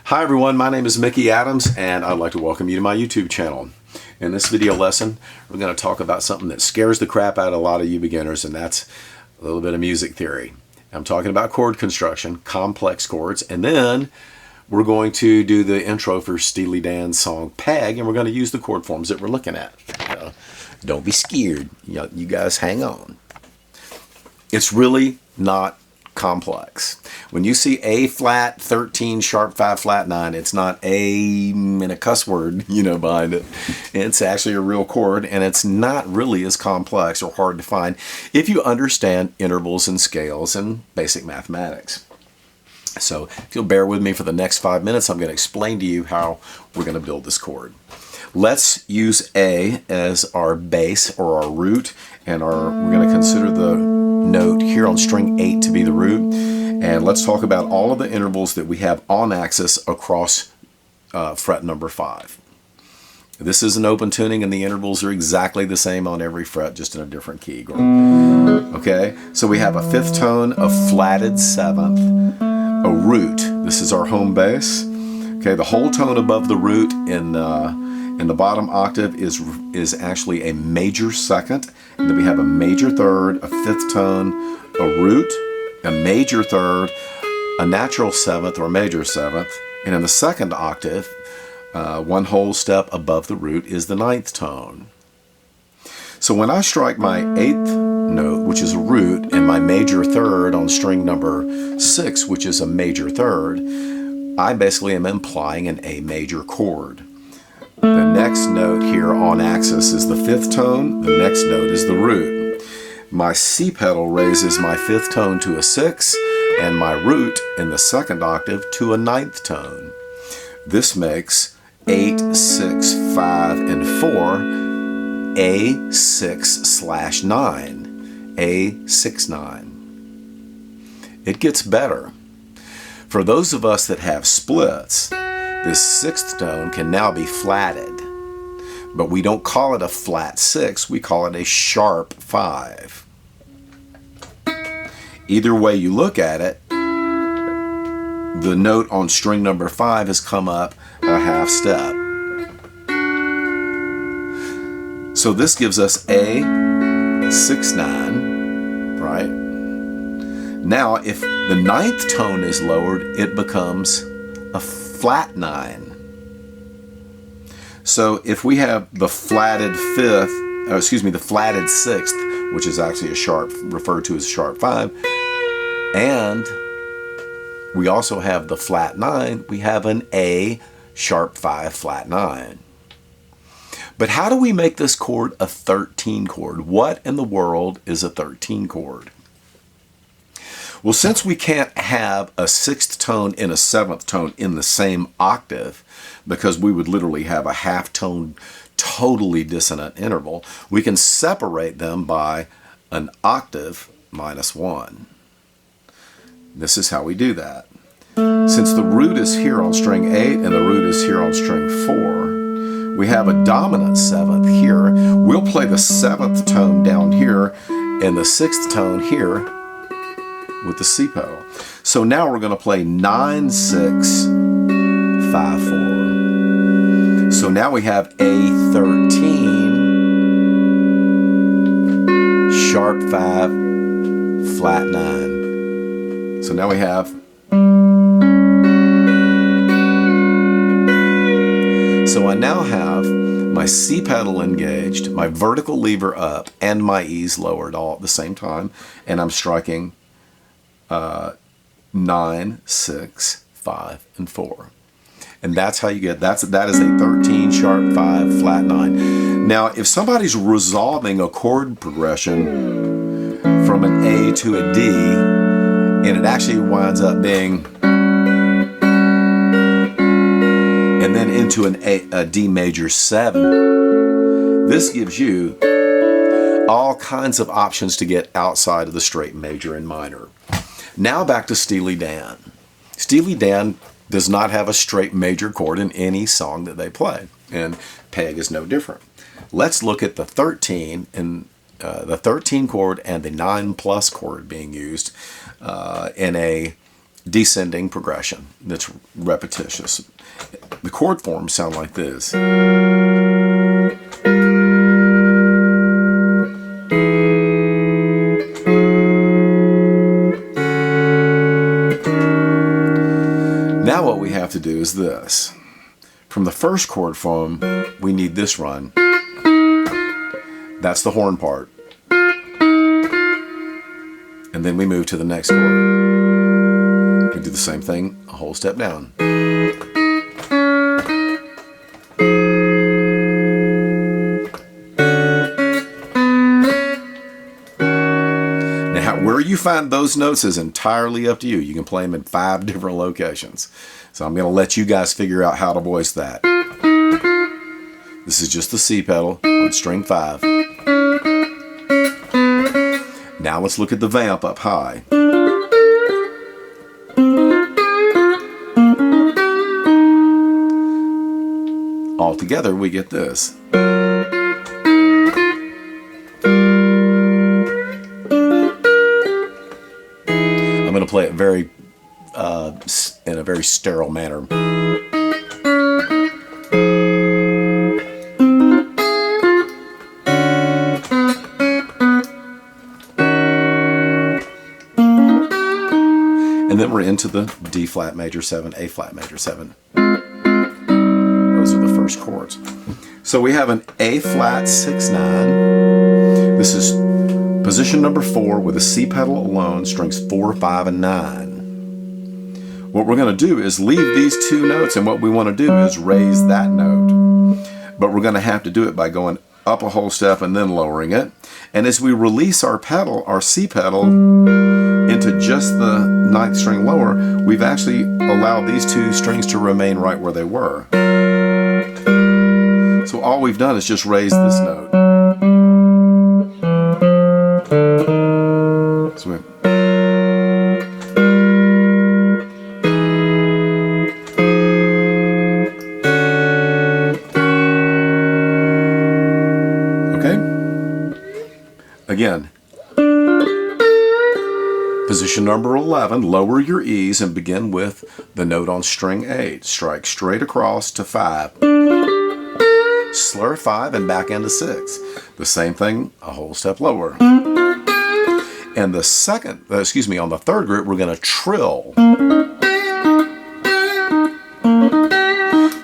Hi everyone, my name is Mickey Adams and I'd like to welcome you to my YouTube channel. In this video lesson, we're going to talk about something that scares the crap out of a lot of you beginners, and that's a little bit of music theory. I'm talking about chord construction, complex chords, and then we're going to do the intro for Steely Dan's song Peg, and we're going to use the chord forms that we're looking at. Don't be scared. You guys hang on. It's really not complex. When you see A flat 13 sharp 5 flat 9, it's not A and a cuss word, behind it. It's actually a real chord, and it's not really as complex or hard to find if you understand intervals and scales and basic mathematics. So if you'll bear with me for the next 5 minutes, I'm going to explain to you how we're going to build this chord. Let's use A as our bass or our root, and we're going to consider the note here on string 8 to be the root. And let's talk about all of the intervals that we have on axis across fret number 5. This is an open tuning, and the intervals are exactly the same on every fret, just in a different key. Okay, so we have a 5th tone, a flatted 7th, a root. This is our home bass. Okay, the whole tone above the root in the bottom octave is actually a major 2nd, and then we have a major 3rd, a 5th tone, a root, a major 3rd, a natural 7th or major 7th, and in the 2nd octave, one whole step above the root is the 9th tone. So when I strike my 8th note, which is a root, and my major 3rd on string number 6, which is a major 3rd, I basically am implying an A major chord. The next note here on axis is the 5th tone, the next note is the root. My C pedal raises my 5th tone to a 6, and my root in the 2nd octave to a 9th tone. This makes 8, 6, 5, and 4 A6/9, A6/9. It gets better. For those of us that have splits, this 6th tone can now be flatted, but we don't call it a flat 6, we call it a sharp 5. Either way you look at it, the note on string number 5 has come up a half step. So this gives us A6/9, right? Now if the 9th tone is lowered, it becomes a flat 9. So if we have the flatted 5th, the flatted 6th, which is actually a sharp, referred to as sharp 5, and we also have the flat 9, we have an A sharp 5 flat 9. But how do we make this chord a 13 chord? What in the world is a 13 chord? Well, since we can't have a 6th tone and a 7th tone in the same octave, because we would literally have a half tone totally dissonant interval, we can separate them by an octave minus 1. This is how we do that. Since the root is here on string 8 and the root is here on string 4, we have a dominant 7th here. We'll play the 7th tone down here and the 6th tone here with the C pedal. So now we're going to play 9, 6, 5, 4. So now we have a 13 sharp 5 flat 9. So now we have, so I now have my C pedal engaged, my vertical lever up, and my E's lowered all at the same time, and I'm striking 9, 6, 5, and 4. And that's how you get, that is a 13 sharp 5 flat 9. Now, if somebody's resolving a chord progression from an A to a D, and it actually winds up being, and then into a D major 7, this gives you all kinds of options to get outside of the straight major and minor. Now back to Steely Dan. Steely Dan does not have a straight major chord in any song that they play, and Peg is no different. Let's look at the 13 and the 13 chord and the 9+ chord being used in a descending progression that's repetitious. The chord forms sound like this. Now what we have to do is this. From the first chord form, we need this run. That's the horn part. And then we move to the next chord. We do the same thing, a whole step down. Now, where you find those notes is entirely up to you. You can play them in 5 different locations. So I'm going to let you guys figure out how to voice that. This is just the C pedal on string 5. Now let's look at the vamp up high. All together we get this. I'm going to play it very in a very sterile manner. And then we're into the D flat major 7, A flat major 7. Those are the first chords. So we have an A flat 6/9. This is position number 4 with a C pedal alone, strings 4, 5, and 9. What we're going to do is leave these 2 notes, and what we want to do is raise that note. But we're going to have to do it by going up a whole step and then lowering it. And as we release our pedal, our C pedal, into just the 9th string lower, we've actually allowed these 2 strings to remain right where they were. So all we've done is just raise this note. So okay? Again. Position number 11, lower your E's and begin with the note on string 8. Strike straight across to 5. Slur 5 and back into 6. The same thing, a whole step lower. And the second, on the 3rd group, we're going to trill.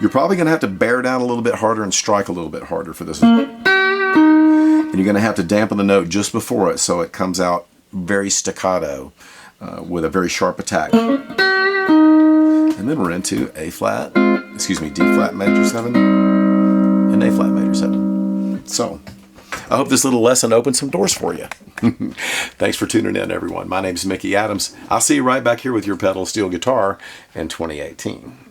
You're probably going to have to bear down a little bit harder and strike a little bit harder for this. And you're going to have to dampen the note just before it so it comes out very staccato with a very sharp attack. And then we're into D flat major 7 and A flat major 7. So I hope this little lesson opened some doors for you. Thanks for tuning in, everyone. My name is Mickey Adams. I'll see you right back here with your pedal steel guitar in 2018.